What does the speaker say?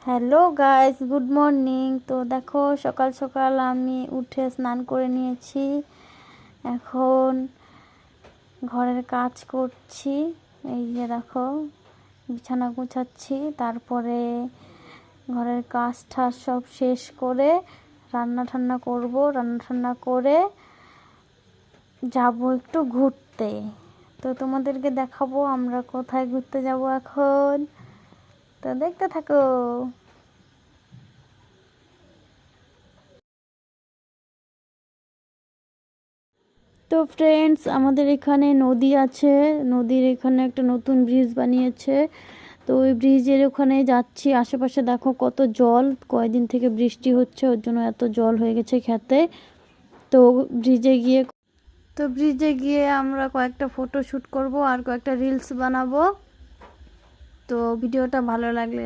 Hello guys, good morning. তো দেখো, সকাল সকাল আমি উঠে স্নান করে নিয়েছি। এখন ঘরের কাজ করছি। এই যে দেখো, বিছানা গুছাচ্ছি, তারপরে ঘরের কাজ টাজ সব শেষ করে রান্না ঠান্না করব। রান্না ঠান্না করে যাব একটু ঘুরতে। তো তোমাদেরকে দেখাবো আমরা কোথায় ঘুরতে যাব এখন। তো দেখতে থাকো। তো ফ্রেন্ডস, আমাদের এখানে নদী আছে। নদীর এখানে একটা নতুন ব্রিজ বানিয়েছে। তো ওই ব্রিজের ওখানে যাচ্ছি। আশেপাশে দেখো কত জল, কয়দিন থেকে বৃষ্টি হচ্ছে, ওর জন্য এত জল হয়ে গেছে খেতে। তো ব্রিজে গিয়ে আমরা কয়েকটা ফটো শ্যুট করব আর কয়েকটা রিলস বানাবো। তো ভিডিওটা ভালো লাগলে